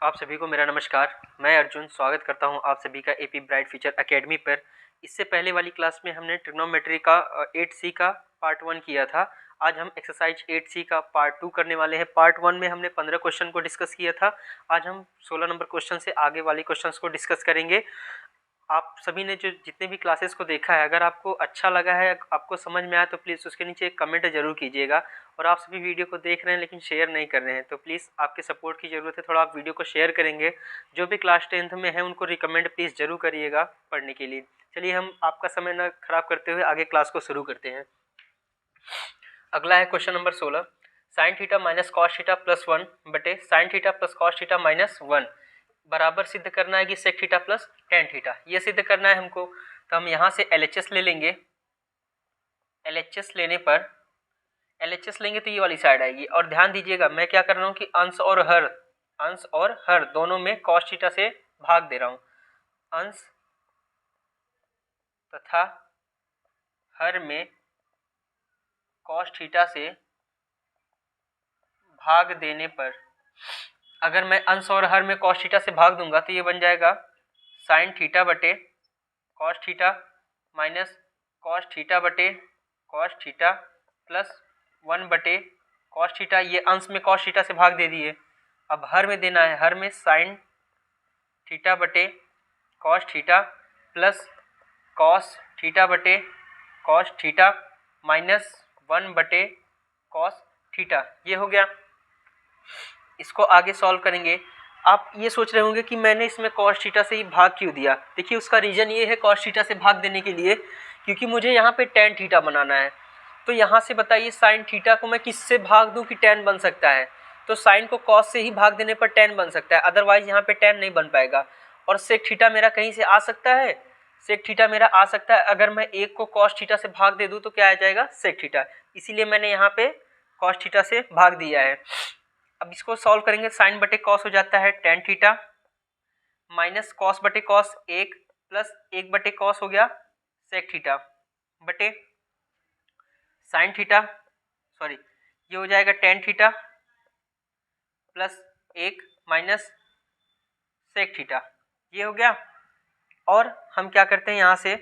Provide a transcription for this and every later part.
आप सभी को मेरा नमस्कार। मैं अर्जुन स्वागत करता हूं आप सभी का एपी ब्राइट फ्यूचर एकेडमी पर। इससे पहले वाली क्लास में हमने ट्रिग्नोमेट्री का 8C का पार्ट 1 किया था। आज हम एक्सरसाइज 8C का पार्ट 2 करने वाले हैं। पार्ट 1 में हमने 15 क्वेश्चन को डिस्कस किया था। आज हम 16 नंबर क्वेश्चन से आगे वाले क्वेश्चंस को डिस्कस करेंगे। आप सभी ने जो जितने भी क्लासेस को देखा है, अगर आपको अच्छा लगा है, आपको समझ में आया, तो प्लीज़ उसके नीचे एक कमेंट ज़रूर कीजिएगा। और आप सभी वीडियो को देख रहे हैं लेकिन शेयर नहीं कर रहे हैं, तो प्लीज़ आपके सपोर्ट की ज़रूरत है। थोड़ा आप वीडियो को शेयर करेंगे। जो भी क्लास 10th में है उनको रिकमेंड प्लीज़ ज़रूर करिएगा पढ़ने के लिए। चलिए हम आपका समय न खराब करते हुए आगे क्लास को शुरू करते हैं। अगला है question number 16। Sine theta minus cos theta plus 1 बटे sine theta plus cos theta minus 1 बराबर सिद्ध करना है कि sec theta plus tan theta. ये सिद्ध करना है हमको, तो हम यहाँ से LHS ले लेंगे। LHS लेने पर LHS लेंगे तो ये वाली साइड आएगी। और ध्यान दीजिएगा मैं क्या कर रहा हूँ कि अंश और हर दोनों में कॉस थीटा से भाग दे रहा हूँ। अंश तथा हर में कॉस थीटा से भाग देने पर, अगर मैं अंश और हर में कॉस थीटा से भाग दूंगा तो ये बन जाएगा साइन थीटा बटे cos theta minus cos theta बटे कॉस थीटा प्लस 1 बटे कॉस थीटा। ये अंश में कॉस थीटा से भाग दे दिए। अब हर में देना है, हर में साइन थीटा बटे cos theta plus cos theta बटे कॉस थीटा माइनस 1 बटे कॉस थीटा। ये हो गया। इसको आगे सॉल्व करेंगे। आप ये सोच रहे होंगे कि मैंने इसमें कॉस थीटा से ही भाग क्यों दिया। देखिए उसका रीज़न ये है कॉस थीटा से भाग देने के लिए, क्योंकि मुझे यहाँ पे टेन थीटा बनाना है। तो यहाँ से बताइए साइन थीटा को मैं किससे भाग दूँ कि टेन बन सकता है। तो साइन को कॉस से ही भाग देने पर टेन बन सकता है, अदरवाइज यहाँ पे टेन नहीं बन पाएगा। और सेक थीटा मेरा कहीं से आ सकता है, सेक थीटा मेरा आ सकता है। अगर मैं एक को कॉस थीटा से भाग दे दूँ तो क्या आ जाएगा, सेक थीटा। इसीलिए मैंने यहाँ पे कॉस थीटा से भाग दिया है। अब इसको सॉल्व करेंगे। साइन बटे कॉस हो जाता है टेन थीटा माइनस कॉस बटे कॉस 1 प्लस 1 बटे कॉस हो गया सेक थीटा बटे साइन थीटा, सॉरी ये हो जाएगा tan theta plus 1 minus sec theta. ये हो गया। और हम क्या करते हैं यहाँ से,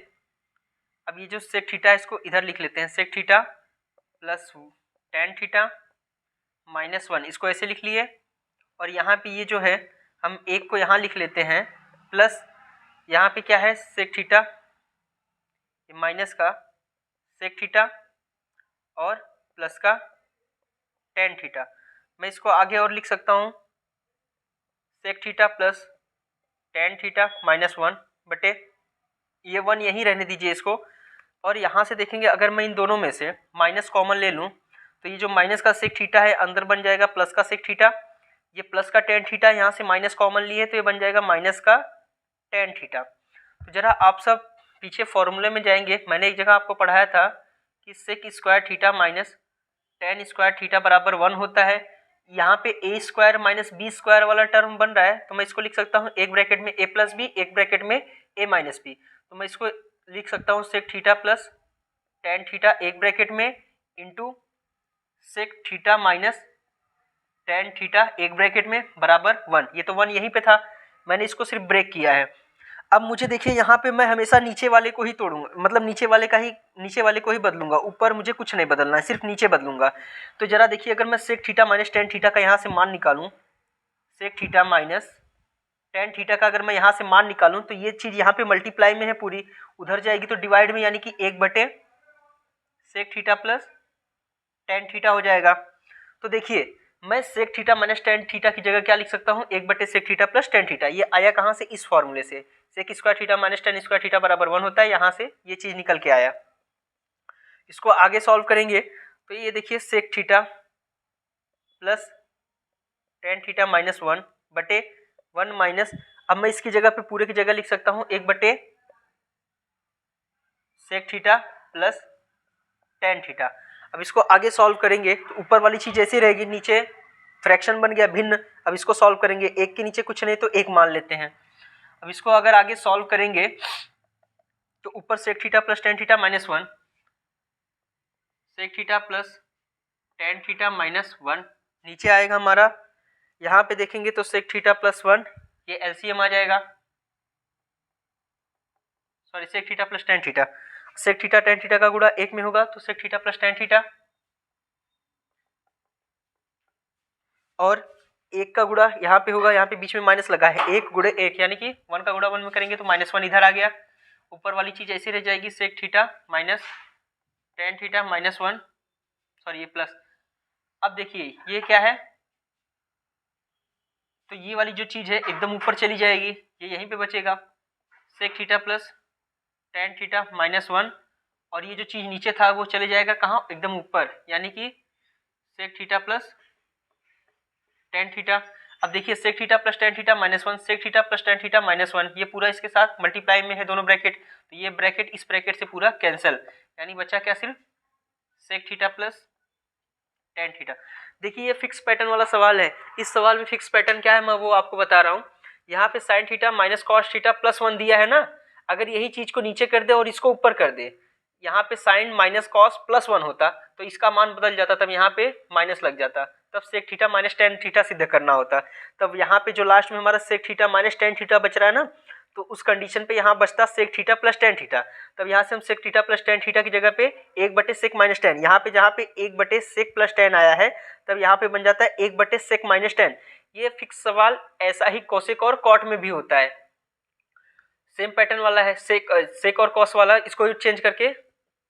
अब ये जो सेक थीटा है इसको इधर लिख लेते हैं। Sec theta plus tan theta minus 1, इसको ऐसे लिख लिए। और यहाँ पे ये जो है हम एक को यहाँ लिख लेते हैं प्लस यहाँ पे क्या है सेक थीटा, माइनस का सेक थीटा और प्लस का टेन थीटा। मैं इसको आगे और लिख सकता हूँ sec theta plus tan theta minus 1 बटे ये 1 यहीं रहने दीजिए इसको। और यहाँ से देखेंगे अगर मैं इन दोनों में से माइनस कॉमन ले लूँ तो ये जो माइनस का सेक थीटा है अंदर बन जाएगा प्लस का सेक थीटा। ये प्लस का टेन थीटा, यहाँ से माइनस कॉमन लिए तो ये बन जाएगा माइनस का टेन थीटा। तो जरा आप सब पीछे फॉर्मूले में जाएंगे। मैंने एक जगह आपको पढ़ाया था कि sec square theta minus tan square theta बराबर 1 होता है। यहाँ पे A square minus B square वाला टर्म बन रहा है, तो मैं इसको लिख सकता हूँ एक ब्रैकेट में ए प्लस बी, एक ब्रैकेट में ए माइनस बी। तो मैं इसको लिख सकता हूँ sec theta plus tan theta एक ब्रैकेट में into sec theta minus tan theta एक ब्रैकेट में बराबर 1। ये तो 1 यहीं पे था, मैंने इसको सिर्फ ब्रेक किया है। अब मुझे देखिए यहाँ पे मैं हमेशा नीचे वाले को ही तोड़ूंगा, मतलब नीचे वाले को ही बदलूंगा। ऊपर मुझे कुछ नहीं बदलना है, सिर्फ नीचे बदलूंगा। तो जरा देखिए अगर मैं sec theta minus tan theta का यहाँ से मान निकालूं, sec theta minus tan theta का अगर मैं यहाँ से मान निकालूं तो ये चीज़ यहाँ पे मल्टीप्लाई में है पूरी, उधर जाएगी तो डिवाइड में, यानी कि 1 बटे sec theta plus tan theta हो जाएगा। तो देखिए मैं sec theta minus tan theta की जगह क्या लिख सकता हूँ, 1 बटे sec theta plus tan theta. ये आया कहाँ से, इस फॉर्मूले से। Sec square theta minus tan square theta बराबर 1 होता है, यहाँ से ये चीज़ निकल के आया। इसको आगे सॉल्व करेंगे तो ये देखिए sec theta plus tan theta minus 1 बटे 1 माइनस, अब मैं इसकी जगह पे पूरे की जगह लिख सकता हूँ 1 बटे sec theta plus tan theta. अब इसको आगे सॉल्व करेंगे तो ऊपर वाली चीज़ ऐसी रहेगी, नीचे फ्रैक्शन बन गया भिन्न। अब इसको सॉल्व करेंगे, एक के नीचे कुछ नहीं तो एक मान लेते हैं। अब इसको अगर आगे सॉल्व करेंगे तो ऊपर sec theta plus tan theta minus 1, sec theta plus tan theta minus 1, नीचे आएगा हमारा यहाँ पे देखेंगे तो सेक थीटा प्लस 1 ये एलसीएम आ जाएगा, sorry sec theta plus tan theta, sec theta tan theta का गुणा 1 में होगा तो sec theta plus tan theta, और 1 का गुणा यहाँ पे होगा, यहाँ पे बीच में माइनस लगा है, 1 गुणे 1 यानी कि 1 का गुणा 1 में करेंगे तो -1 इधर आ गया, ऊपर वाली चीज ऐसी रह जाएगी sec theta minus tan theta minus 1, sorry ये प्लस। अब देखिए ये क्या है, तो ये वाली जो चीज है एकदम ऊपर चली जाएगी, ये यहीं पे बचेगा sec theta plus tan theta minus 1, और ये जो चीज नीचे था वो चले जाएगा कहाँ, एकदम ऊपर, यानी कि sec theta plus tan theta. अब देखिए sec theta plus tan theta minus 1, sec theta plus tan theta minus 1, ये पूरा इसके साथ मल्टीप्लाई में है दोनों ब्रैकेट, तो ये ब्रैकेट इस ब्रैकेट से पूरा कैंसिल, यानी बचा क्या सिर्फ sec theta plus tan theta. देखिए ये फिक्स पैटर्न वाला सवाल है, इस सवाल में फिक्स पैटर्न क्या है मैं वो आपको बता रहा हूँ। यहाँ पे sign theta minus cos theta plus 1 दिया है ना, अगर यही चीज को नीचे कर दे और इसको ऊपर कर दे, यहाँ पे साइन माइनस कॉस प्लस 1 होता तो इसका मान बदल जाता, तब यहाँ पे माइनस लग जाता, तब sec theta minus tan theta सिद्ध करना होता। तब यहाँ पे जो लास्ट में हमारा sec theta minus tan theta बच रहा है ना, तो उस कंडीशन पे यहाँ बचता sec theta plus tan theta, तब यहाँ से हम sec theta plus tan theta की जगह पे 1/सेक माइनस टेन, यहाँ पे जहाँ पे 1/सेक प्लस टेन आया है तब यहाँ पे बन जाता है 1/सेक माइनस टेन। ये फिक्स सवाल ऐसा ही कोसेक और कॉट में भी होता है, सेम पैटर्न वाला है, सेक और कॉस वाला, इसको चेंज करके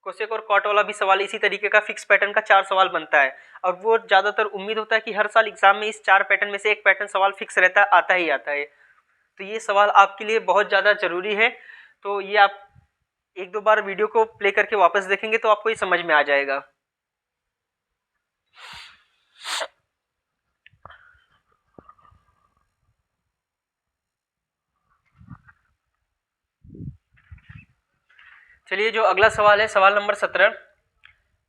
कोसेक और कॉट वाला भी सवाल इसी तरीके का फिक्स पैटर्न का 4 सवाल बनता है, और वो ज़्यादातर उम्मीद होता है कि हर साल एग्जाम में इस 4 पैटर्न में से एक पैटर्न सवाल फिक्स रहता है, आता ही आता है। तो ये सवाल आपके लिए बहुत ज़्यादा ज़रूरी है, तो ये आप एक दो बार वीडियो को प्ले करके वापस देखेंगे तो आपको ये समझ में आ जाएगा। चलिए जो अगला सवाल है सवाल नंबर 17,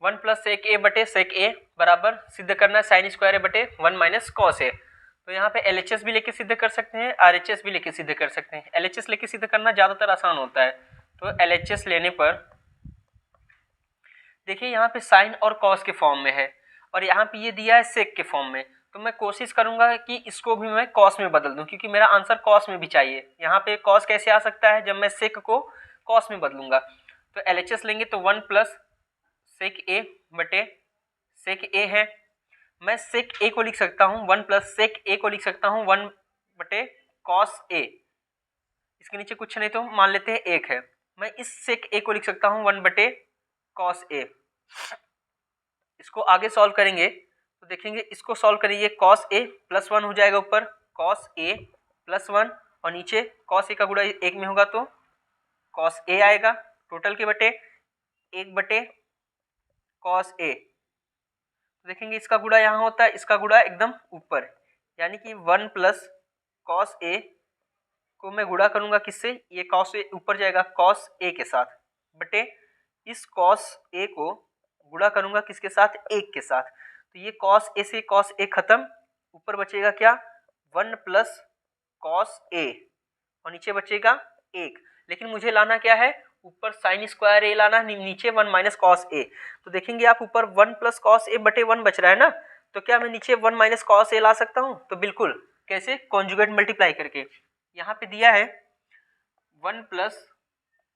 1 प्लस सेक ए बटे सेक ए बराबर सिद्ध करना साइन स्क्वायर ए बटे 1 माइनस कॉस ए। तो यहाँ पे LHS भी लेके सिद्ध कर सकते हैं, RHS भी लेके सिद्ध कर सकते हैं। LHS लेके सिद्ध करना ज़्यादातर आसान होता है, तो LHS लेने पर देखिए यहाँ पे साइन और कॉस के फॉर्म में है, और यहाँ पे ये दिया है सेक के फॉर्म में, तो मैं कोशिश करूंगा कि इसको भी मैं कॉस में बदल दूं, क्योंकि मेरा आंसर कॉस में भी चाहिए। यहाँ पे कॉस कैसे आ सकता है, जब मैं सेक को कॉस में बदलूंगा। तो LHS लेंगे तो 1 प्लस सेक ए बटे सेक ए है, मैं सेक ए को लिख सकता हूँ 1 प्लस सेक ए को लिख सकता हूँ 1 बटे कॉस ए, इसके नीचे कुछ नहीं तो मान लेते हैं 1 है, मैं इस सेक ए को लिख सकता हूँ 1 बटे कॉस ए। इसको आगे सॉल्व करेंगे तो देखेंगे, इसको सॉल्व करेंगे कॉस ए प्लस 1 हो जाएगा ऊपर, कॉस ए प्लस 1, और नीचे कॉस ए का गुणा 1 में होगा तो कॉस ए आएगा, टोटल के बटे 1 बटे कॉस ए। देखेंगे इसका गुणा यहाँ होता है, इसका गुणा एकदम ऊपर, यानी कि 1 प्लस कॉस ए को मैं गुणा करूंगा किससे, ये कॉस ए ऊपर जाएगा कॉस ए के साथ, बटे इस कॉस ए को गुणा करूंगा किसके साथ, 1 के साथ, तो ये कॉस ए से कॉस ए खत्म, ऊपर बचेगा क्या 1 प्लस कॉस ए, और नीचे बचेगा 1, लेकिन मुझे लाना क्या है, ऊपर साइन स्क्वायर ए लाना, नीचे 1 माइनस कॉस ए। तो देखेंगे आप ऊपर 1 प्लस कॉस ए बटे 1 बच रहा है ना, तो क्या मैं नीचे 1 माइनस कॉस ए ला सकता हूँ, तो बिल्कुल, कैसे, कॉन्जुगेट मल्टीप्लाई करके। यहाँ पे दिया है 1 प्लस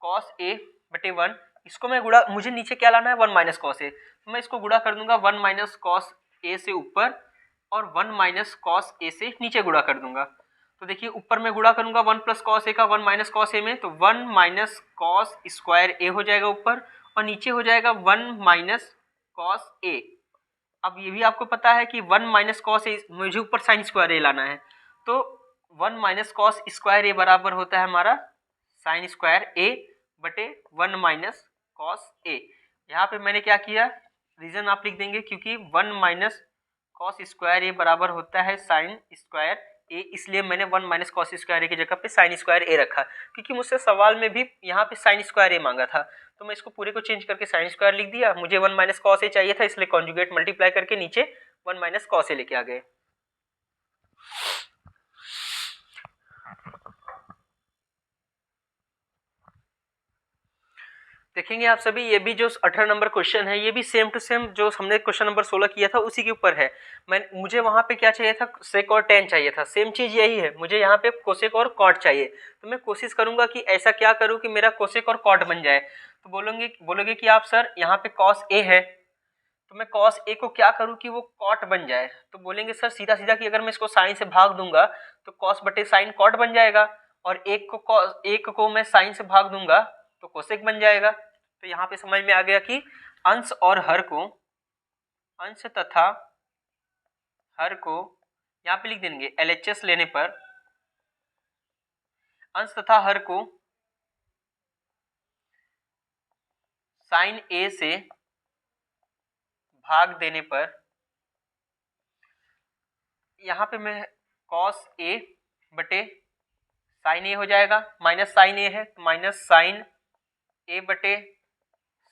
कॉस ए बटे 1, इसको मैं गुणा, मुझे नीचे क्या लाना है 1 माइनस कॉस ए, तो मैं इसको गुणा कर दूंगा 1 माइनस कॉस ए से ऊपर और 1 माइनस कॉस ए से नीचे गुणा कर दूंगा। तो देखिए ऊपर में गुणा करूंगा 1 प्लस कॉस ए का 1 माइनस कॉस ए में, तो 1 माइनस कॉस स्क्वायर ए हो जाएगा ऊपर, और नीचे हो जाएगा 1 माइनस कॉस ए। अब ये भी आपको पता है कि 1 माइनस कॉस ए, मुझे ऊपर साइन स्क्वायर ए लाना है, तो 1 माइनस कॉस स्क्वायर ए बराबर होता है हमारा साइन स्क्वायर ए बटे 1 माइनस कॉस ए। यहाँ पे मैंने क्या किया, रीजन आप लिख देंगे, क्योंकि 1 माइनस कॉस स्क्वायर ए बराबर होता है साइन स्क्वायर ए, इसलिए मैंने 1 माइनस कॉस स्क्वायर ए की जगह पे साइन स्क्वायर ए रखा, क्योंकि मुझसे सवाल में भी यहाँ पे साइन स्क्वायर ए मांगा था, तो मैं इसको पूरे को चेंज करके साइन स्क्वायर लिख दिया। मुझे 1 माइनस कॉस ए चाहिए था, इसलिए कॉन्जुगेट मल्टीप्लाई करके नीचे 1 माइनस कॉस ए लेके आ गए। देखेंगे आप सभी, ये भी जो 18 नंबर क्वेश्चन है ये भी सेम टू सेम जो हमने क्वेश्चन नंबर 16 किया था उसी के ऊपर है। मुझे वहाँ पे क्या चाहिए था, सेक और टेन चाहिए था, सेम चीज़ यही है, मुझे यहाँ पे कोसेक और कॉट चाहिए। तो मैं कोशिश करूँगा कि ऐसा क्या करूँ कि मेरा कोसेक और कॉट बन जाए। तो बोलोगे कि आप सर यहाँ पे कॉस ए है, तो मैं कॉस ए को क्या करूँ कि वो कॉट बन जाए। तो बोलेंगे सर सीधा सीधा कि अगर मैं इसको साइन से भाग दूंगा तो कॉस बटे साइन कॉट बन जाएगा, और एक को मैं साइन से भाग दूंगा तो कोसेक बन जाएगा। तो यहाँ पे समझ में आ गया कि अंश और हर को, अंश तथा हर को यहाँ पे लिख देंगे LHS लेने पर, अंश तथा हर को साइन ए से भाग देने पर, यहाँ पे मैं कॉस ए बटे साइन ए हो जाएगा, माइनस साइन ए है तो माइनस साइन ए बटे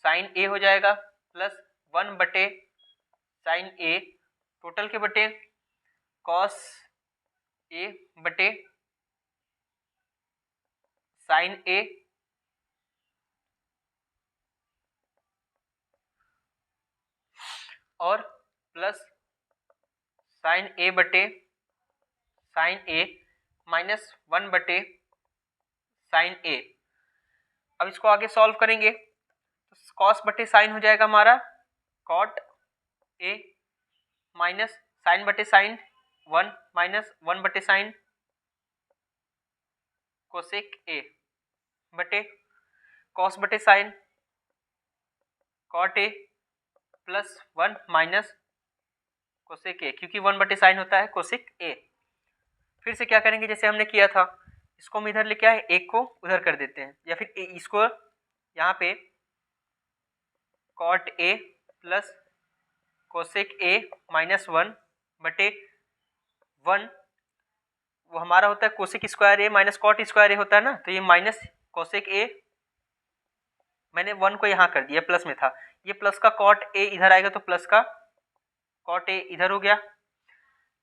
साइन ए हो जाएगा, प्लस 1 बटे साइन ए टोटल के बटे कॉस ए बटे साइन ए, और प्लस साइन ए बटे साइन ए माइनस 1 बटे साइन ए। अब इसको आगे सॉल्व करेंगे तो कॉस बटे साइन हो जाएगा हमारा कॉट ए, माइनस साइन बटे साइन 1 माइनस 1 बटे साइन कोसेक ए बटे कॉस बटे sine cot A plus 1 minus cosec A, क्योंकि 1 बटे साइन होता है कोसेक ए। फिर से क्या करेंगे जैसे हमने किया था, इसको हम इधर लेके आए, एक को उधर कर देते हैं, या फिर इसको यहाँ पे cot A plus cosec A minus 1 बटे 1, वो हमारा होता है cosec square A minus cot square A होता है ना, तो ये माइनस कोसेक ए, मैंने 1 को यहाँ कर दिया, प्लस में था, ये प्लस का कॉट ए इधर आएगा तो प्लस का कॉट ए इधर हो गया।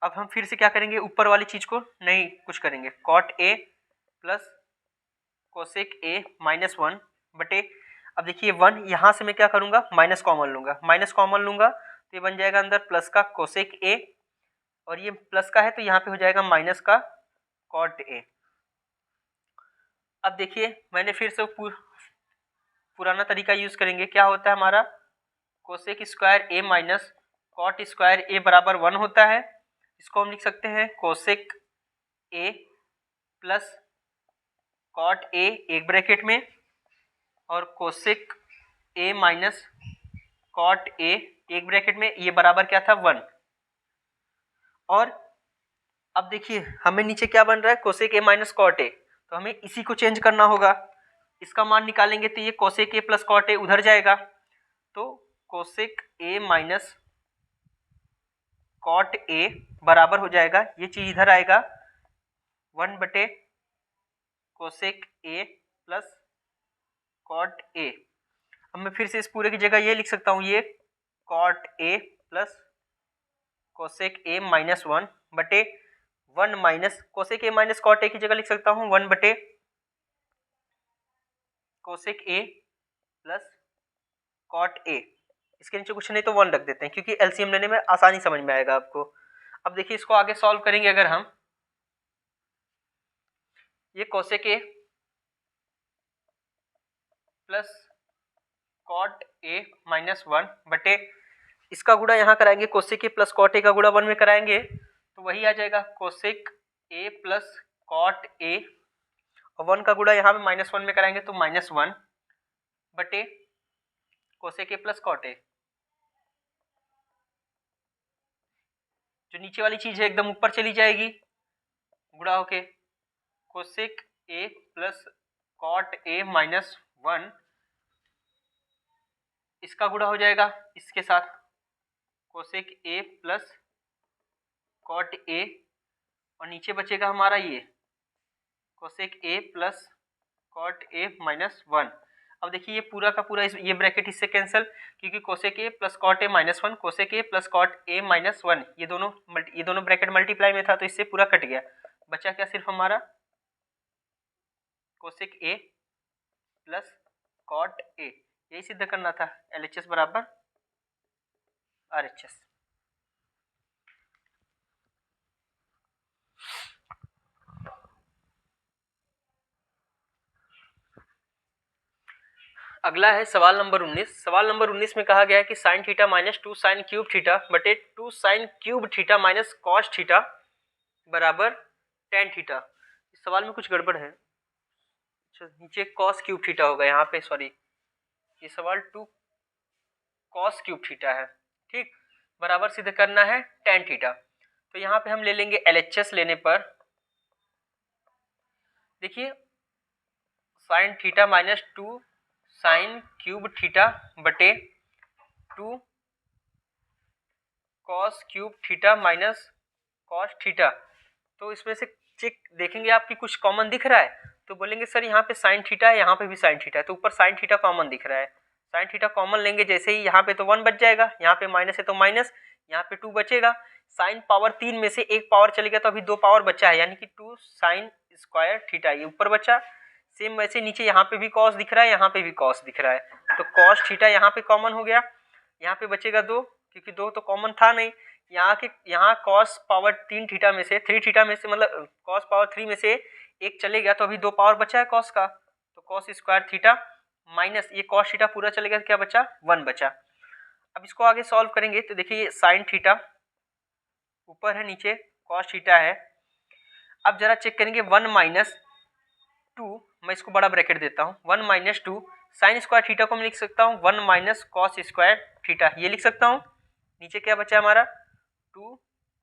अब हम फिर से क्या करेंगे, ऊपर वाली चीज़ को नहीं कुछ करेंगे, cot A plus cosec A minus 1 बटे, अब देखिए 1 यहाँ से मैं क्या करूँगा, माइनस कॉमन लूँगा, माइनस कॉमन लूँगा तो ये बन जाएगा अंदर प्लस का कोसेक ए, और ये प्लस का है तो यहाँ पे हो जाएगा माइनस का कॉट ए। अब देखिए मैंने फिर से पुराना तरीका यूज़ करेंगे, क्या होता है हमारा cosec square A minus cot square A बराबर 1 होता है। इसको हम लिख सकते हैं cosec A plus cot A एक ब्रैकेट में, और cosec A minus cot A एक ब्रैकेट में, ये बराबर क्या था 1। और अब देखिए हमें नीचे क्या बन रहा है, cosec A minus cot A, तो हमें इसी को चेंज करना होगा, इसका मान निकालेंगे तो ये cosec A plus cot A उधर जाएगा, तो cosec A minus cot A बराबर हो जाएगा, ये चीज़ इधर आएगा 1 बटे cosec A plus cot A. अब मैं फिर से इस पूरे की जगह ये लिख सकता हूँ, ये cot A plus cosec A minus 1 बटे 1 minus cosec A minus cot A की जगह लिख सकता हूँ 1 बटे cosec A plus cot A, इसके नीचे कुछ नहीं तो 1 रख देते हैं क्योंकि एलसीएम लेने में आसानी समझ में आएगा आपको। अब देखिए इसको आगे सॉल्व करेंगे अगर हम, ये cosec A plus cot A minus 1 बटे, इसका गुणा यहाँ कराएंगे, cosec A plus cot A का गुणा 1 में कराएंगे तो वही आ जाएगा cosec A plus cot A, और 1 का गुणा यहाँ पे माइनस 1 में कराएंगे तो माइनस 1 बटे cosec A plus cot A. जो नीचे वाली चीज़ है एकदम ऊपर चली जाएगी गुणा होके, cosec A plus cot A minus 1, इसका गुणा हो जाएगा इसके साथ cosec A plus cot A, और नीचे बचेगा हमारा ये cosec A plus cot A minus 1। अब देखिए ये पूरा का पूरा ये ब्रैकेट इससे कैंसिल, क्योंकि cosec A plus cot A minus 1 cosec A plus cot A minus 1, ये दोनों ब्रैकेट मल्टीप्लाई में था तो इससे पूरा कट गया, बचा क्या सिर्फ हमारा cosec A plus cot A. यही सिद्ध करना था, LHS बराबर RHS। अगला है सवाल नंबर 19। सवाल नंबर 19 में कहा गया है कि sign theta minus 2 sine cube theta बटे 2 sine cube theta minus cos theta बराबर टेन थीटा। इस सवाल में कुछ गड़बड़ है। अच्छा, नीचे कॉस क्यूब थीटा होगा, यहाँ पे सॉरी, ये सवाल 2 कॉस क्यूब थीटा है, ठीक, बराबर सिद्ध करना है टेन थीटा। तो यहाँ पे हम ले लेंगे LHS लेने पर, देखिए sign theta minus 2 sine cube theta बटे 2 cos cube theta minus cos theta. तो इसमें से चेक देखेंगे आपकी कुछ कॉमन दिख रहा है, तो बोलेंगे सर यहाँ पे साइन थीटा है, यहाँ पे भी साइन थीटा है, तो ऊपर साइन थीटा कॉमन दिख रहा है, साइन थीटा कॉमन लेंगे, जैसे ही यहाँ पे तो 1 बच जाएगा, यहाँ पे माइनस है तो माइनस, यहाँ पे 2 बचेगा, साइन पावर 3 में से एक पावर चली गया तो अभी 2 पावर बचा है, यानी कि 2 साइन स्क्वायर थीटा, ये ऊपर बचा। सेम वैसे नीचे यहाँ पे भी कॉस दिख रहा है, यहाँ पे भी कॉस दिख रहा है, तो कॉस थीटा यहाँ पे कॉमन हो गया, यहाँ पे बचेगा 2, क्योंकि 2 तो कॉमन था नहीं, यहाँ कॉस पावर 3 थीटा में से 3 थीटा में से मतलब कॉस पावर 3 में से एक चले गया, तो अभी 2 पावर बचा है कॉस का, तो कॉस स्क्वायर थीटा माइनस ये कॉस थीटा पूरा चलेगा तो क्या बचा, 1 बचा। अब इसको आगे सॉल्व करेंगे तो देखिए ये साइन थीटा ऊपर है, नीचे कॉस थीटा है। अब जरा चेक करेंगे 1 माइनस 2, मैं इसको बड़ा ब्रैकेट देता हूँ, 1 माइनस 2 साइन स्क्वायर थीटा को मैं लिख सकता हूँ 1 माइनस कॉस स्क्वायर थीटा, ये लिख सकता हूँ। नीचे क्या बचा हमारा 2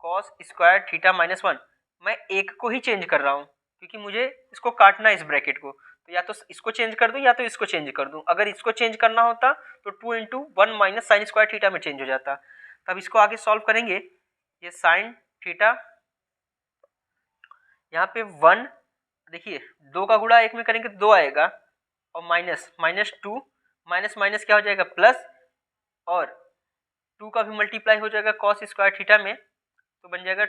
कॉस स्क्वायर थीटा माइनस 1, मैं एक को ही चेंज कर रहा हूँ क्योंकि मुझे इसको काटना है इस ब्रैकेट को, तो या तो इसको चेंज कर दूँ या तो इसको चेंज कर दूँ। अगर इसको चेंज करना होता तो 2 into 1 minus sine square theta में चेंज हो जाता। तब इसको आगे सॉल्व करेंगे, ये साइन थीटा यहाँ पे 1, देखिए 2 का गुणा 1 में करेंगे तो 2 आएगा, और माइनस माइनस 2 माइनस माइनस क्या हो जाएगा प्लस, और 2 का भी मल्टीप्लाई हो जाएगा कॉस स्क्वायर थीटा में, तो बन जाएगा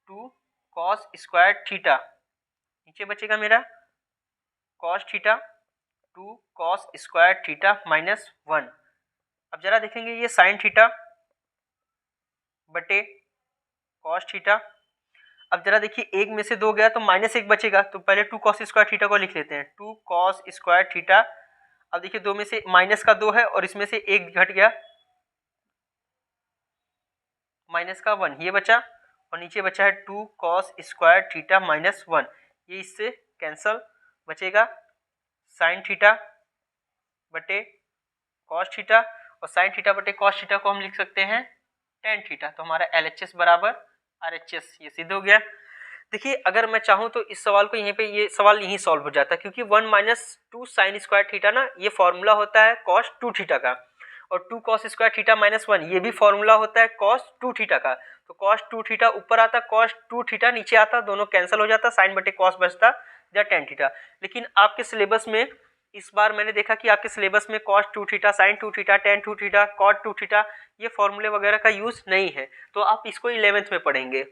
2 कॉस स्क्वायर थीटा, नीचे बचेगा मेरा cos theta 2 cos square theta minus 1। अब जरा देखेंगे ये साइन थीटा बटे कॉस थीटा, अब जरा देखिए 1 में से 2 गया तो माइनस 1 बचेगा, तो पहले 2 कॉस स्क्वायर थीटा को लिख लेते हैं, 2 कॉस स्क्वायर थीटा। अब देखिए 2 में से माइनस का 2 है और इसमें से 1 घट गया, माइनस का 1 ये बचा, और नीचे बचा है 2 कॉस स्क्वायर थीटा माइनस 1, ये इससे कैंसल, बचेगा साइन थीटा बटे कॉस थीटा, और साइन थीटा बटे कॉस थीटा को हम लिख सकते हैं टेन थीटा, तो हमारा LHS बराबर RHS, ये सिद्ध हो गया। देखिए अगर मैं चाहूँ तो इस सवाल को यहीं पे, ये सवाल यहीं सॉल्व हो जाता है, क्योंकि 1 माइनस 2 साइन स्क्वायर थीटा ना, ये फॉर्मूला होता है कॉस 2 थीटा का, और 2 कॉस स्क्वायर थीटा माइनस 1 ये भी फॉर्मूला होता है कॉस 2 थीटा का। तो कॉस 2 थीटा ऊपर आता, कॉस 2 थीटा नीचे आता, दोनों कैंसिल हो जाता, साइन बटे कॉस बचता या टेन थीटा। लेकिन आपके सिलेबस में इस बार मैंने देखा कि आपके सिलेबस में cos 2 theta, sine 2 theta, tan 2 theta, cot 2 theta, ये फॉर्मूले वगैरह का यूज नहीं है, तो आप इसको 11th में पढ़ेंगे।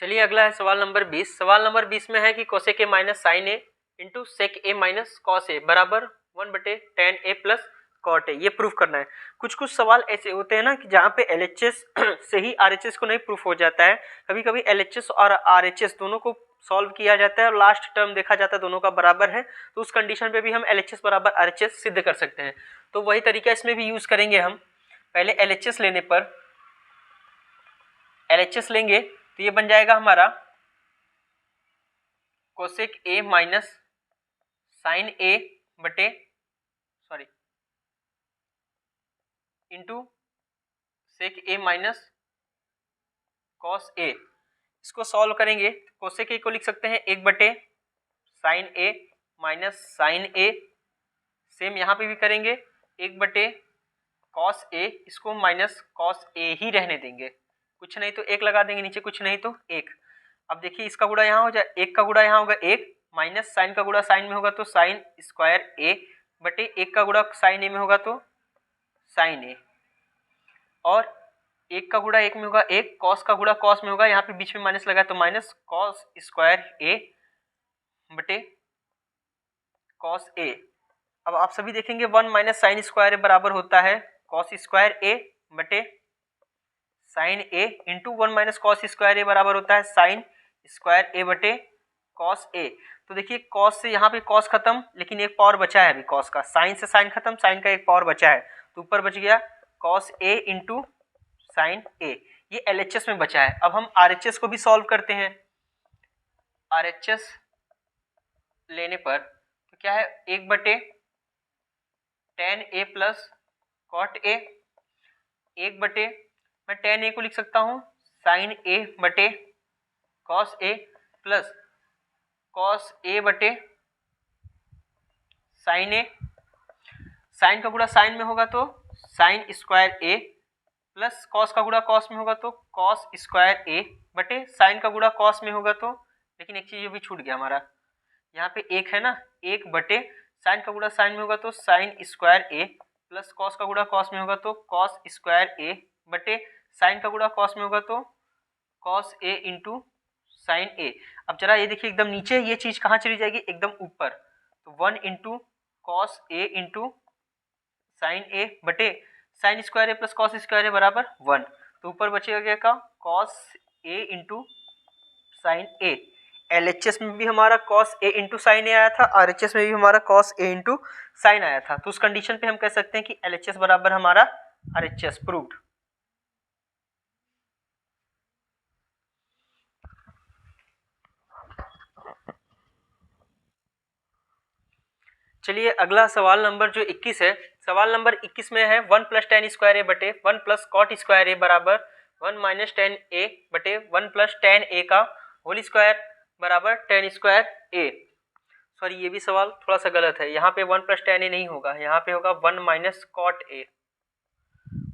चलिए अगला है सवाल नंबर 20। सवाल नंबर 20 में है कि cosec A minus sine A into sec A minus cos A बराबर 1/tan a प्लस कॉट ए, ये प्रूफ करना है। कुछ कुछ सवाल ऐसे होते हैं ना कि जहाँ पे LHS से ही RHS को नहीं प्रूफ हो जाता है, कभी कभी LHS और RHS दोनों को सॉल्व किया जाता है और लास्ट टर्म देखा जाता है दोनों का बराबर है, तो उस कंडीशन पे भी हम LHS बराबर RHS सिद्ध कर सकते हैं। तो वही तरीका इसमें भी यूज करेंगे हम। पहले LHS लेने पर, LHS लेंगे तो ये बन जाएगा हमारा कोसेक ए माइनस साइन ए बटे sorry into sec A minus cos ए। इसको सॉल्व करेंगे तो कोसेक ए को लिख सकते हैं 1/साइन ए माइनस साइन ए, सेम यहाँ पे भी करेंगे 1/कॉस ए, इसको माइनस कॉस ए ही रहने देंगे, कुछ नहीं तो 1 लगा देंगे नीचे, कुछ नहीं तो 1। अब देखिए इसका गुणा यहाँ हो जाए, 1 का गुणा यहाँ होगा 1, माइनस साइन का गुणा साइन में होगा तो साइन स्क्वायर ए बटे 1 का गुणा साइन ए में होगा तो साइन ए, और एक का गुणा एक में होगा एक, कॉस का गुणा कॉस में होगा, यहाँ पे बीच में माइनस लगा तो माइनस कॉस स्क्वायर ए बटे कॉस ए। अब आप सभी देखेंगे 1 माइनस साइन स्क्वायर ए बराबर होता है कॉस स्क्वायर ए बटे sine A into 1 minus cos square A बराबर होता है साइन स्क्वायर ए बटे कॉस ए। तो देखिए कॉस से यहाँ पे कॉस खत्म, लेकिन एक पावर बचा है अभी कॉस का, साइन से साइन खत्म, साइन का एक पावर बचा है, तो ऊपर बच गया कॉस ए इंटू साइन ए। ये LHS में बचा है। अब हम RHS को भी सॉल्व करते हैं। RHS लेने पर तो क्या है, 1 बटे tan A plus cot A, 1 बटे मैं टेन ए को लिख सकता हूँ साइन ए बटे cos A plus cos A बटे साइन ए। साइन का गुणा साइन में होगा तो साइन स्क्वायर ए प्लस कॉस का गुणा कॉस में होगा तो कॉस स्क्वायर ए बटे साइन का गुणा कॉस में होगा तो, लेकिन एक चीज ये भी छूट गया हमारा, यहाँ पे एक है ना, 1 बटे साइन का गुणा साइन में होगा तो साइन स्क्वायर ए प्लस कॉस का गुणा कॉस में होगा तो कॉस स्क्वायर ए बटे साइन का गुणा कॉस में होगा तो कॉस ए इंटू साइन ए। अब जरा ये देखिए एकदम नीचे ये चीज कहाँ चली जाएगी, एकदम ऊपर, तो 1 into cos A into sine ए बटे sine square A plus cos square A बराबर 1, तो ऊपर बचेगा क्या का cos A into sine A. LHS में भी हमारा कॉस ए इंटू साइन ए आया था, RHS में भी हमारा कॉस ए इंटू साइन आया था, तो उस कंडीशन पे हम कह सकते हैं कि LHS बराबर हमारा RHS प्रूव्ड। चलिए अगला सवाल नंबर जो 21 है, सवाल नंबर 21 में है 1 प्लस टेन स्क्वायर ए बटे 1 प्लस कॉट स्क्वायर ए बराबर 1 माइनस टेन ए बटे 1 प्लस टेन ए का होल स्क्वायर बराबर टेन स्क्वायर ए। सॉरी ये भी सवाल थोड़ा सा गलत है, यहाँ पे 1 प्लस टेन ए नहीं होगा, यहाँ पे होगा 1 minus cot A,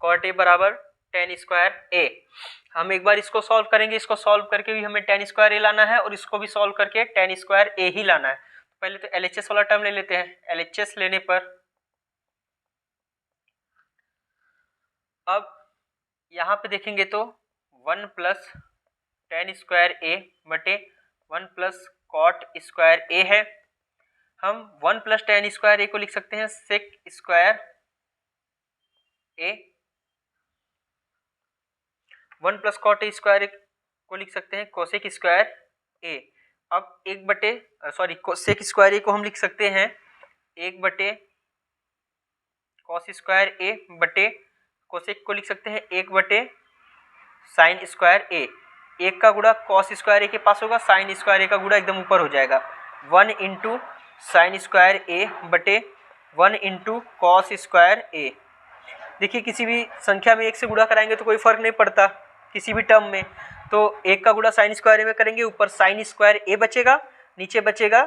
cot A बराबर टेन स्क्वायर ए। हम एक बार इसको सॉल्व करेंगे, इसको सॉल्व करके भी हमें टेन स्क्वायर ए लाना है और इसको भी सॉल्व करके टेन स्क्वायर ए ही लाना है। पहले तो LHS वाला टर्म ले लेते हैं। LHS लेने पर अब यहाँ पे देखेंगे तो 1 प्लस टेन स्क्वायर ए बटे 1 प्लस कॉट स्क्वायर ए है। हम 1 प्लस टेन स्क्वायर ए को लिख सकते हैं सेक स्क्वायर ए, 1 प्लस कॉट स्क्वायर ए को लिख सकते हैं कोसेक स्क्वायर ए। अब एक बटे सॉरी सेक स्क्वायर ए को हम लिख सकते हैं 1 बटे कॉस स्क्वायर ए बटे कोसेक को लिख सकते हैं 1 बटे साइन स्क्वायर ए। एक का गुणा कॉस स्क्वायर ए के पास होगा, साइन स्क्वायर ए का गुणा एकदम ऊपर हो जाएगा, 1 इंटू साइन स्क्वायर ए बटे 1 इंटू कॉस स्क्वायर ए। देखिए किसी भी संख्या में 1 से गुणा कराएंगे तो कोई फर्क नहीं पड़ता किसी भी टर्म में, तो 1 का गुणा साइन स्क्वायर ए में करेंगे, ऊपर साइन स्क्वायर ए बचेगा, नीचे बचेगा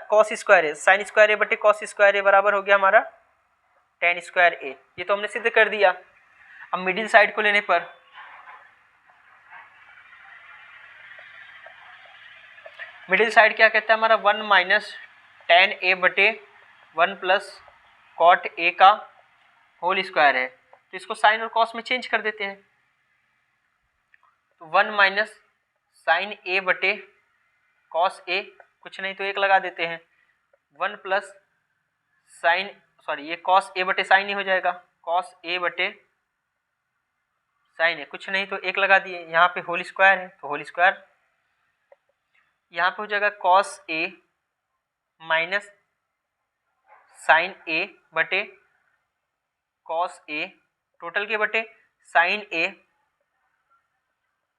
कॉस स्क्वायर ए, साइन स्क्वायर ए बटे कॉस स्क्वायर ए बराबर हो गया हमारा टेन स्क्वायर ए। ये तो हमने सिद्ध कर दिया। अब मिडिल साइड को लेने पर मिडिल साइड क्या कहता है हमारा 1 माइनस टेन ए बटे 1 प्लस कॉट ए का होल स्क्वायर है, तो इसको साइन और कॉस में चेंज कर देते हैं, तो 1 माइनस साइन ए बटे कॉस ए, कुछ नहीं तो 1 लगा देते हैं, 1 प्लस साइन सॉरी ये कॉस ए बटे साइन ही हो जाएगा, कॉस ए बटे साइन है, कुछ नहीं तो 1 लगा दिए, यहाँ पे होल स्क्वायर है तो होल स्क्वायर, यहाँ पे हो जाएगा कॉस ए माइनस साइन ए बटे कॉस ए टोटल के बटे sine A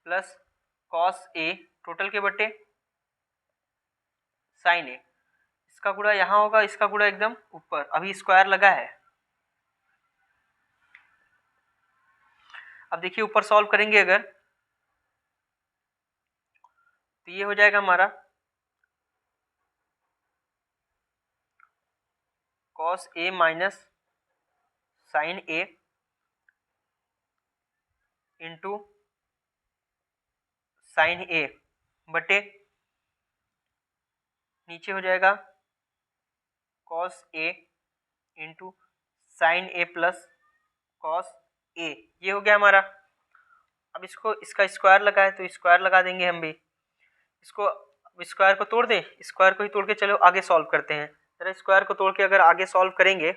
plus cos A total के बटे साइन ए। इसका गुणा यहाँ होगा, इसका गुणा एकदम ऊपर, अभी स्क्वायर लगा है। अब देखिए ऊपर सॉल्व करेंगे अगर तो ये हो जाएगा हमारा cos A minus sine A into sine ए बटे नीचे हो जाएगा cos A into sine A plus cos A. ये हो गया हमारा। अब इसको इसका स्क्वायर लगाए तो स्क्वायर लगा देंगे हम भी। इसको स्क्वायर को तोड़ दें, स्क्वायर को ही तोड़ के चलो आगे सॉल्व करते हैं। जरा स्क्वायर को तोड़ के अगर आगे सॉल्व करेंगे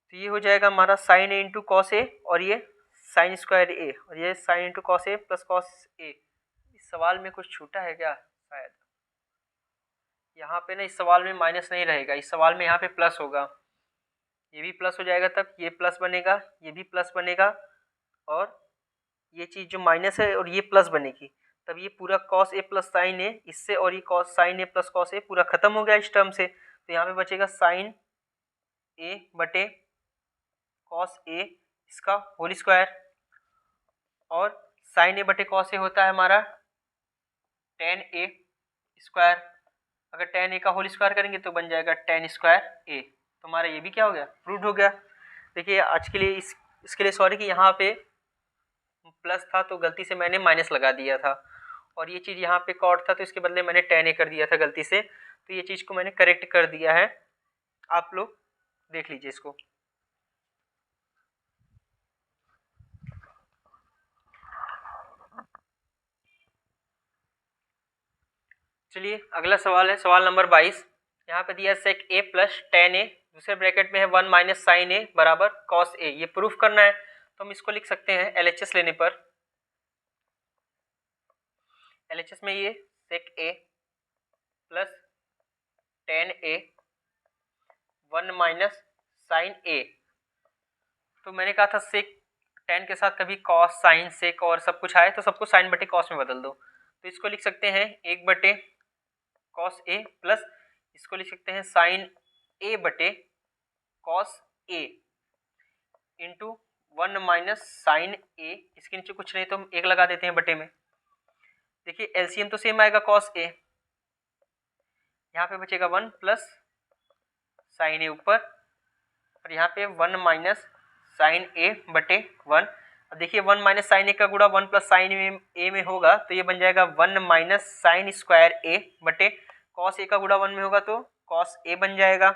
तो ये हो जाएगा हमारा sign A into cos A, और ये साइन स्क्वायर ए, और ये sine into cos A plus cos A. इस सवाल में कुछ छूटा है क्या? शायद यहाँ पे ना इस सवाल में माइनस नहीं रहेगा, इस सवाल में यहाँ पे प्लस होगा। ये भी प्लस हो जाएगा, तब ये प्लस बनेगा, ये भी प्लस बनेगा, और ये चीज़ जो माइनस है और ये प्लस बनेगी। तब ये पूरा कॉस ए प्लस साइन ए इससे, और ये cos sine A plus cos A पूरा खत्म हो गया इस टर्म से। तो यहाँ पे बचेगा साइन ए बटे कॉस ए इसका होल स्क्वायर, और साइन ए बटे कॉस ए होता है हमारा टेन ए स्क्वायर। अगर टेन ए का होल स्क्वायर करेंगे तो बन जाएगा टेन स्क्वायर ए। तो हमारा ये भी क्या हो गया? प्रूव्ड हो गया। देखिए आज के लिए इसके लिए सॉरी कि यहाँ पे प्लस था तो गलती से मैंने माइनस लगा दिया था, और ये चीज़ यहाँ पे कॉट था तो इसके बदले मैंने टेन ए कर दिया था गलती से। तो ये चीज़ को मैंने करेक्ट कर दिया है, आप लोग देख लीजिए इसको। चलिए अगला सवाल है सवाल नंबर 22। यहाँ पे दिया सेक ए प्लस टेन ए, दूसरे ब्रैकेट में है 1 माइनस साइन ए बराबर कॉस ए। ये प्रूफ करना है तो हम इसको लिख सकते हैं एलएचएस लेने पर। एलएचएस में ये सेक ए प्लस टेन ए 1 माइनस साइन ए। तो मैंने कहा था सेक टेन के साथ कभी कॉस साइन सेक और सब कुछ आए तो सबको साइन बटे कॉस में बदल दो। तो इसको लिख सकते हैं 1 बटे कॉस ए प्लस इसको लिख सकते हैं साइन ए बटे cos A into 1 minus sine ए। इसके नीचे कुछ नहीं तो हम एक लगा देते हैं बटे में। देखिए एलसीएम तो सेम आएगा कॉस ए, यहाँ पे बचेगा 1 प्लस साइन ए ऊपर, और यहाँ पे 1 माइनस साइन ए बटे 1। अब देखिए 1 माइनस साइन ए का गुणा 1 प्लस साइन ए में होगा तो ये बन जाएगा 1 माइनस साइन स्क्वायर ए बटे कॉस ए का गुणा 1 में होगा तो कॉस ए बन जाएगा।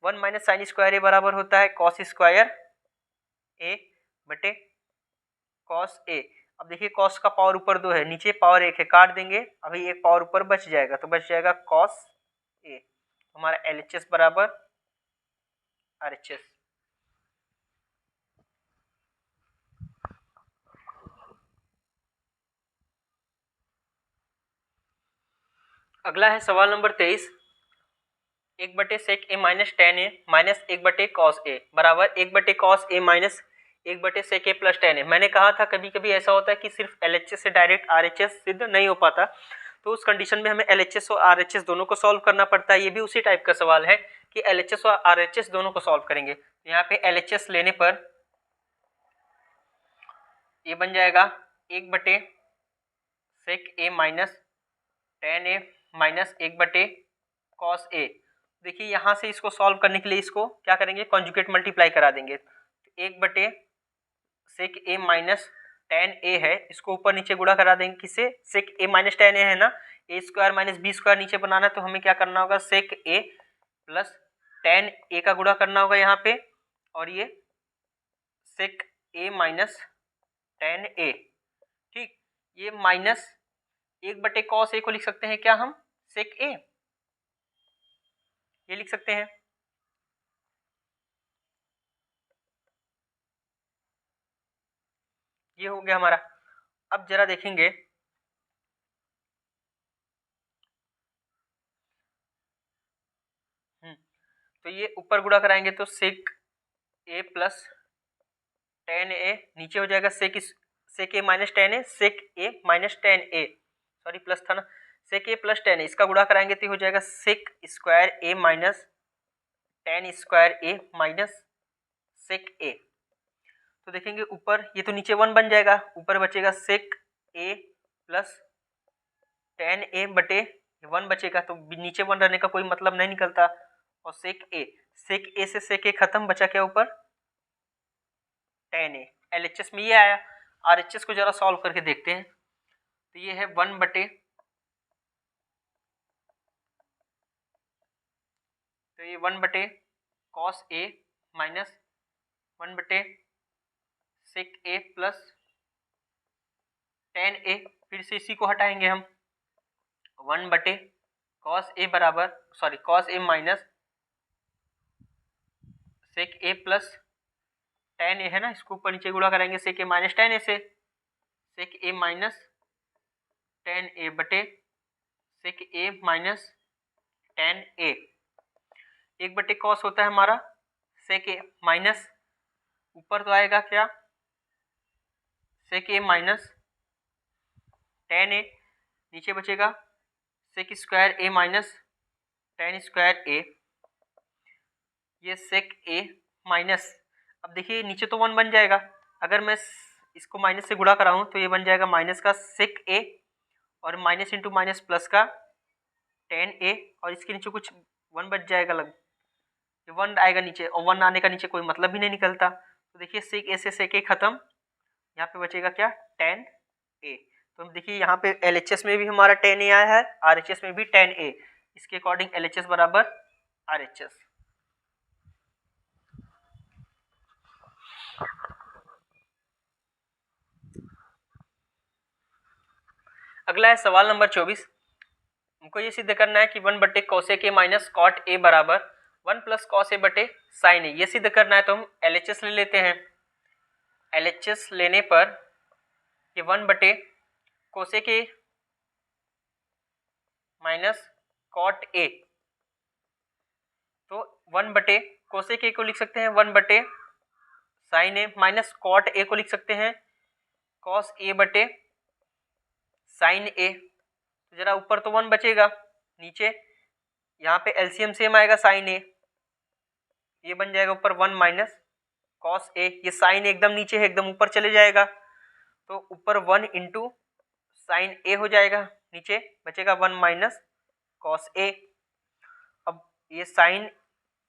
1 माइनस साइन स्क्वायर ए बराबर होता है कॉस स्क्वायर ए बटे कॉस ए। अब देखिए कॉस का पावर ऊपर 2 है, नीचे पावर 1 है, काट देंगे अभी एक पावर ऊपर बच जाएगा तो बच जाएगा कॉस ए। हमारा एलएचएस बराबर आरएचएस। अगला है सवाल नंबर 23। 1 बटे सेक A minus ten A minus 1 बटे कॉस ए बराबर 1 बटे कॉस ए माइनस 1 बटे सेक ए प्लस टेन ए। मैंने कहा था कभी कभी ऐसा होता है कि सिर्फ एलएचएस से डायरेक्ट आरएचएस सिद्ध नहीं हो पाता, तो उस कंडीशन में हमें एलएचएस और आरएचएस दोनों को सॉल्व करना पड़ता है। ये भी उसी टाइप का सवाल है कि एलएचएस और आरएचएस दोनों को सॉल्व करेंगे। यहाँ पे एलएचएस लेने पर ये बन जाएगा 1 बटे सेक A minus ten A minus 1 बटे कॉस ए। देखिए यहाँ से इसको सॉल्व करने के लिए इसको क्या करेंगे? कॉन्जुगेट मल्टीप्लाई करा देंगे। 1 बटे सेक ए माइनस टेन ए है, इसको ऊपर नीचे गुणा करा देंगे किससे? सेक ए माइनस टेन ए है ना, ए स्क्वायर माइनस बी स्क्वायर नीचे बनाना है तो हमें क्या करना होगा? सेक ए प्लस टेन ए का गुणा करना होगा यहाँ पे, और ये सेक ए माइनस टेन ए। ठीक, ये माइनस 1 बटे कॉस ए को लिख सकते हैं क्या हम? सेक ए, ये लिख सकते हैं। ये हो गया हमारा। अब जरा देखेंगे तो ये ऊपर गुणा कराएंगे तो सेक ए प्लस टेन ए नीचे हो जाएगा सेक A minus ten A, sec A minus ten A, sorry plus था ना, सेक ए प्लस टेन ए, इसका गुणा कराएंगे तो हो जाएगा sec square A minus tan square A minus sec ए। तो देखेंगे ऊपर ये तो नीचे 1 बन जाएगा, ऊपर बचेगा सेक ए प्लस टेन ए बटे 1 बचेगा, तो नीचे 1 रहने का कोई मतलब नहीं निकलता। और सेक ए से सेक ए खत्म, बचा क्या ऊपर? टेन ए। एलएचएस में ये आया। आरएचएस को जरा सॉल्व करके देखते हैं। तो ये है 1 बटे तो ये 1 बटे कॉस ए माइनस 1 बटे सेक ए प्लस टेन ए, फिर से इसी को हटाएंगे हम, 1 बटे कॉस ए बराबर cos A minus sec A plus ten ए है ना, इसको ऊपर नीचे गुणा करेंगे सेक ए माइनस टेन ए से, सेक ए माइनस टेन ए बटे सेक ए माइनस टेन ए, 1 बटे कॉस होता है हमारा सेक ए माइनस ऊपर तो आएगा क्या सेक ए माइनस टेन ए, नीचे बचेगा sec square A minus tan square ए, ये सेक ए माइनस, अब देखिए नीचे तो 1 बन जाएगा, अगर मैं इसको माइनस से गुणा कराऊँ तो ये बन जाएगा माइनस का सेक ए और माइनस इंटू माइनस प्लस का टेन ए, और इसके नीचे कुछ 1 बच जाएगा, लग 1 आएगा नीचे, और 1 आने का नीचे कोई मतलब भी नहीं निकलता। तो देखिए सेक ए से सेक ए खत्म, यहाँ पे बचेगा क्या टेन ए। तो देखिए यहाँ पे LHS में भी हमारा टेन ए आया है, RHS में भी टेन ए, इसके अकॉर्डिंग LHS बराबर RHS। अगला है सवाल नंबर 24। हमको ये सिद्ध करना है कि 1 बटे cosec A minus cot A बराबर 1 प्लस कॉस ए बटे साइन ए। ये सिद्ध करना है तो हम LHS ले लेते हैं। LHS लेने पर ये 1 बटे cosec A minus cot A, तो 1 बटे कोसेक ए को लिख सकते हैं 1 बटे sine A, minus cot A को लिख सकते हैं कॉस ए बटे साइन ए। तो जरा ऊपर तो 1 बचेगा, नीचे यहाँ पे LCM सेम आएगा साइन ए, ये बन जाएगा ऊपर 1 माइनस कॉस ए, ये साइन एकदम नीचे है, एकदम ऊपर चले जाएगा, तो ऊपर 1 इंटू साइन ए हो जाएगा, नीचे बचेगा 1 माइनस कॉस ए। अब ये साइन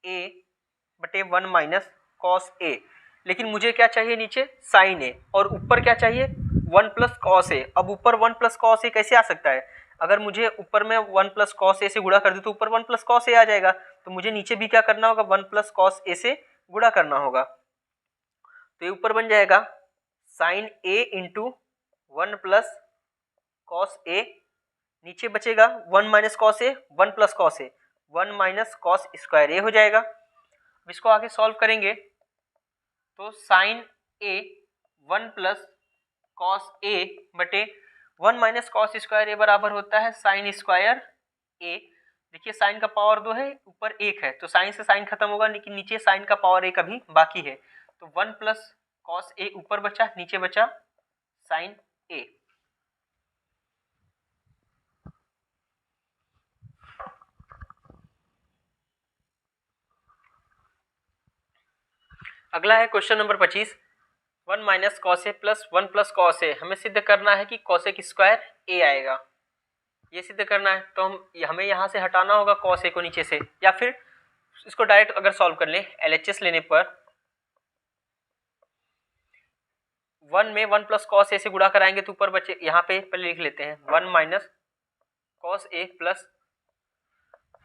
ए बटे 1 माइनस कॉस ए, लेकिन मुझे क्या चाहिए नीचे साइन ए, और ऊपर क्या चाहिए 1 प्लस कॉस ए। अब ऊपर 1 प्लस कॉस ए कैसे आ सकता है, अगर मुझे ऊपर में 1 प्लस कॉस ए से गुणा कर दूँ तो ऊपर 1 प्लस कॉस ए आ जाएगा, तो मुझे नीचे भी क्या करना होगा 1 प्लस कॉस ए से गुणा करना होगा। तो ये ऊपर बन जाएगा sign A into 1 plus cos A, नीचे बचेगा 1 minus cos A, 1 plus cos A, 1 minus cos square ए हो जाएगा। अब इसको आगे सॉल्व करेंगे तो sign A 1 plus cos A बटे 1 माइनस कॉस स्क्वायर ए बराबर होता है साइन स्क्वायर ए। देखिए साइन का पावर 2 है, ऊपर 1 है, तो साइन से साइन खत्म होगा, लेकिन नीचे साइन का पावर 1 अभी बाकी है, तो 1 प्लस कॉस ए ऊपर बचा, नीचे बचा साइन ए। अगला है question number 25। 1 minus cos A plus 1 plus cos A, हमें सिद्ध करना है कि कॉसेक स्क्वायर ए आएगा। ये सिद्ध करना है तो हमें यहाँ से हटाना होगा कॉस ए को नीचे से, या फिर इसको डायरेक्ट अगर सॉल्व कर लें LHS लेने पर 1 में 1 प्लस कॉस ए से गुणा कराएंगे तो ऊपर बचे, यहाँ पे पहले लिख लेते हैं 1 minus cos A plus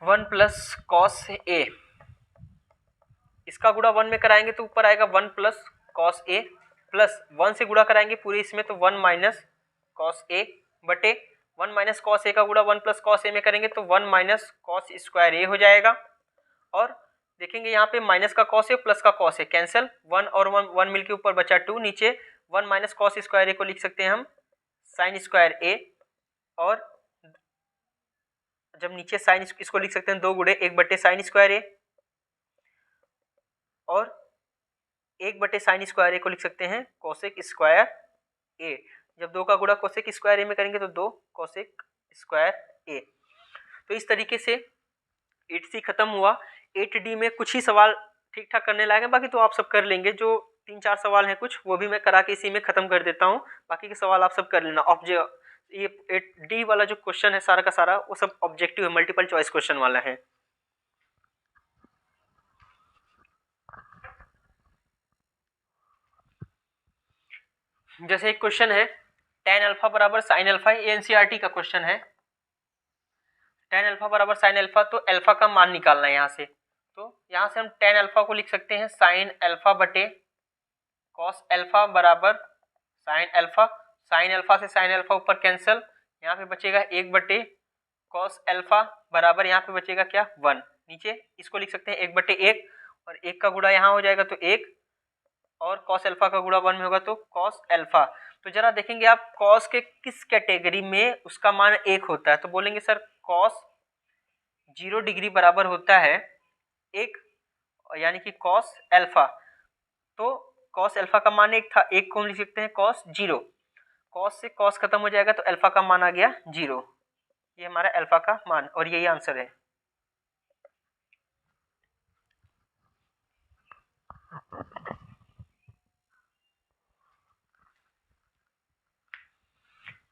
1 plus cos A, इसका गुणा 1 में कराएंगे तो ऊपर आएगा 1 प्लस कॉस ए, प्लस 1 से गुणा कराएंगे पूरे इसमें तो 1 माइनस कॉस ए बटे 1 माइनस कॉस ए का गुणा 1 प्लस कॉस ए में करेंगे तो 1 माइनस कॉस स्क्वायर ए हो जाएगा। और देखेंगे यहाँ पे माइनस का कॉस ए प्लस का कॉस ए कैंसिल, 1 और 1 मिलके ऊपर बचा 2, नीचे 1 माइनस कॉस स्क्वायर ए को लिख सकते हैं हम साइन स्क्वायर ए, और जब नीचे साइन इसको लिख सकते हैं 2 गुणे 1 बटे साइन स्क्वायर ए, और 1 बटे साइन स्क्वायर ए को लिख सकते हैं कोसेक स्क्वायर ए। जब 2 का गुणा कोसेक स्क्वायर ए में करेंगे तो 2 कोसेक स्क्वायर ए। तो इस तरीके से 8C खत्म हुआ। 8D में कुछ ही सवाल ठीक ठाक करने लायक है, बाकी तो आप सब कर लेंगे। जो 3-4 सवाल हैं कुछ वो भी मैं करा के इसी में ख़त्म कर देता हूँ, बाकी के सवाल आप सब कर लेना। ये 8D वाला जो क्वेश्चन है सारा का सारा वो सब ऑब्जेक्टिव है, मल्टीपल चॉइस क्वेश्चन वाला है। जैसे एक क्वेश्चन है tan अल्फा बराबर साइन अल्फा, ये NCERT का क्वेश्चन है। tan अल्फा बराबर साइन अल्फा, तो अल्फा का मान निकालना है यहाँ से। तो यहाँ से हम टेन अल्फा को लिख सकते हैं साइन अल्फा बटे कॉस अल्फा बराबर साइन अल्फा से साइन अल्फा ऊपर कैंसिल, यहाँ पे बचेगा 1 बटे कॉस अल्फा बराबर यहाँ पे बचेगा क्या 1, नीचे इसको लिख सकते हैं 1/1 और 1 का गुणा यहाँ हो जाएगा तो 1 और कॉस अल्फा का गुणा 1 में होगा तो कॉस अल्फा। तो जरा देखेंगे आप कॉस के किस कैटेगरी में उसका मान 1 होता है, तो बोलेंगे सर कॉस 0 डिग्री बराबर होता है 1 यानी कि कॉस अल्फा। तो कॉस अल्फा का मान 1 था, 1 को हम लिख सकते हैं कॉस 0, कॉस से कॉस खत्म हो जाएगा तो अल्फा का मान आ गया 0, ये हमारा अल्फा का मान और यही आंसर है।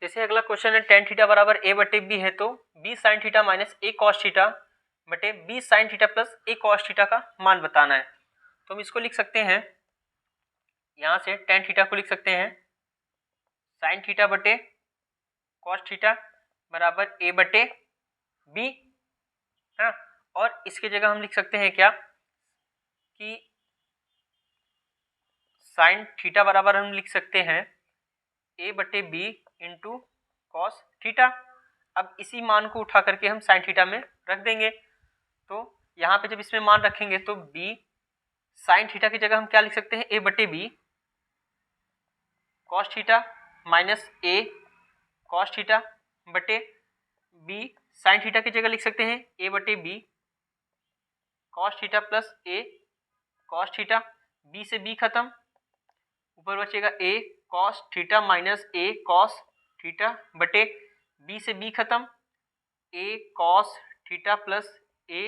जैसे अगला क्वेश्चन है टेन थीटा बराबर a बटे b है तो b sign theta minus a cos theta बटे b sign theta plus a cos theta का मान बताना है। तो हम इसको लिख सकते हैं, यहाँ से टेन थीटा को लिख सकते हैं साइन थीटा बटे कॉस थीटा बराबर a बटे b, हाँ, और इसके जगह हम लिख सकते हैं क्या कि साइन थीटा बराबर हम लिख सकते हैं a बटे b इंटू कॉस थीटा। अब इसी मान को उठा करके हम साइन थीटा में रख देंगे, तो यहाँ पे जब इसमें मान रखेंगे तो b साइन थीटा की जगह हम क्या लिख सकते हैं a बटे b cos theta minus a cos theta बटे b साइन थीटा की जगह लिख सकते हैं a बटे b cos theta plus a cos theta, b से b खत्म, ऊपर बचेगा a cos theta minus a cos theta बटे b से b खत्म, a cos theta plus a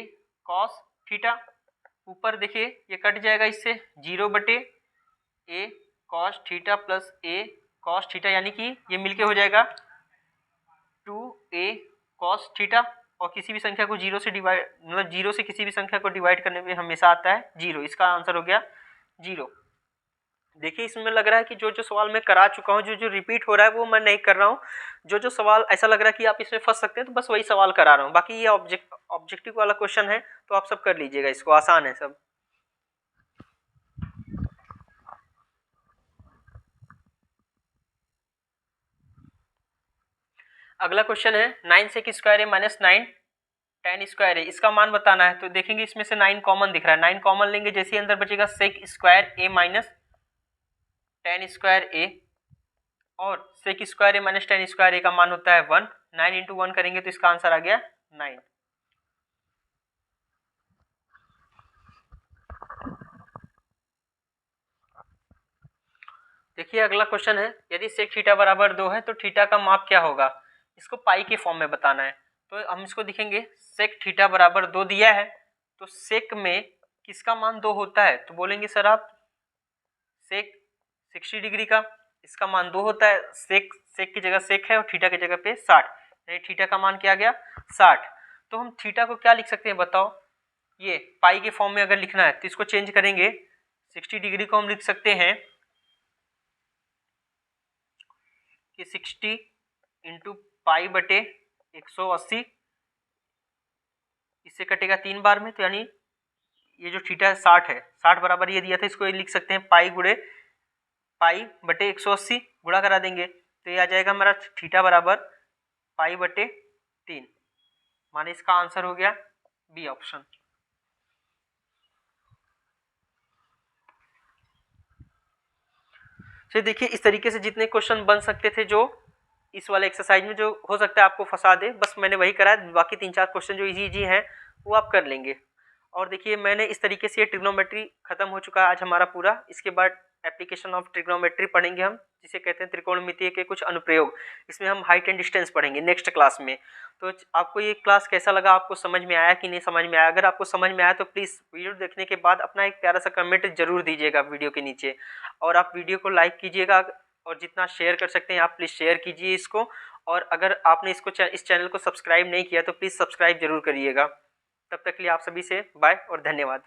cos theta, ऊपर देखिए ये कट जाएगा इससे 0 बटे a cos theta plus a cos theta, यानी कि ये मिलके हो जाएगा 2a कॉस थीटा, और किसी भी संख्या को 0 से डिवाइड मतलब 0 से किसी भी संख्या को डिवाइड करने में हमेशा आता है 0, इसका आंसर हो गया 0। देखिए इसमें लग रहा है कि जो जो सवाल मैं करा चुका हूँ, जो जो रिपीट हो रहा है वो मैं नहीं कर रहा हूँ, जो जो सवाल ऐसा लग रहा है कि आप इसमें फंस सकते हैं तो बस वही सवाल करा रहा हूँ, बाकी ये ऑब्जेक्टिव वाला क्वेश्चन है तो आप सब कर लीजिएगा, इसको आसान है सब। अगला क्वेश्चन है 9 sec square A minus 9 ten square ए, इसका मान बताना है। तो देखेंगे इसमें से 9 कॉमन दिख रहा है, 9 कॉमन लेंगे, जैसे ही अंदर बचेगा sec square A minus tan square ए, और sec square A minus tan square ए का मान होता है 1, 9 इंटू 1 करेंगे तो इसका आंसर आ गया 9। देखिए अगला क्वेश्चन है यदि सेक थीटा बराबर 2 है तो थीटा का माप क्या होगा, इसको पाई के फॉर्म में बताना है। तो हम इसको दिखेंगे सेक थीटा बराबर 2 दिया है तो सेक में किसका मान 2 होता है, तो बोलेंगे सर आप सेक 60 डिग्री का इसका मान 2 होता है, सेक की जगह सेक है और थीटा की जगह पे 60, यानी थीटा का मान क्या आ गया 60। तो हम थीटा को क्या लिख सकते हैं बताओ, ये पाई के फॉर्म में अगर लिखना है तो इसको चेंज करेंगे, 60 डिग्री को हम लिख सकते हैं कि 60 इंटू पाई बटे 180, इससे कटेगा 3 बार में, तो यानी ये जो थीटा 60 है 60 बराबर ये दिया था, इसको लिख सकते हैं पाई गुणे पाई बटे 180 गुणा करा देंगे तो ये आ जाएगा हमारा थीटा बराबर पाई बटे 3, माने इसका आंसर हो गया बी ऑप्शन। तो देखिए इस तरीके से जितने क्वेश्चन बन सकते थे जो इस वाले एक्सरसाइज में जो हो सकता है आपको फंसा दे, बस मैंने वही करा है, बाकी 3-4 क्वेश्चन जो इजी हैं वो आप कर लेंगे। और देखिए मैंने इस तरीके से ये ट्रिग्नोमेट्री खत्म हो चुका है आज हमारा पूरा, इसके बाद एप्लीकेशन ऑफ ट्रिग्नोमेट्री पढ़ेंगे हम, जिसे कहते हैं त्रिकोणमितीय के कुछ अनुप्रयोग, इसमें हम हाइट एंड डिस्टेंस पढ़ेंगे नेक्स्ट क्लास में। तो आपको ये क्लास कैसा लगा, आपको समझ में आया कि नहीं समझ में आया, अगर आपको समझ में आया तो प्लीज़ वीडियो देखने के बाद अपना एक प्यारा सा कमेंट जरूर दीजिएगा वीडियो के नीचे, और आप वीडियो को लाइक कीजिएगा और जितना शेयर कर सकते हैं आप प्लीज़ शेयर कीजिए इसको, और अगर आपने इस चैनल को सब्सक्राइब नहीं किया तो प्लीज़ सब्सक्राइब जरूर करिएगा। तब तक के लिए आप सभी से बाय और धन्यवाद।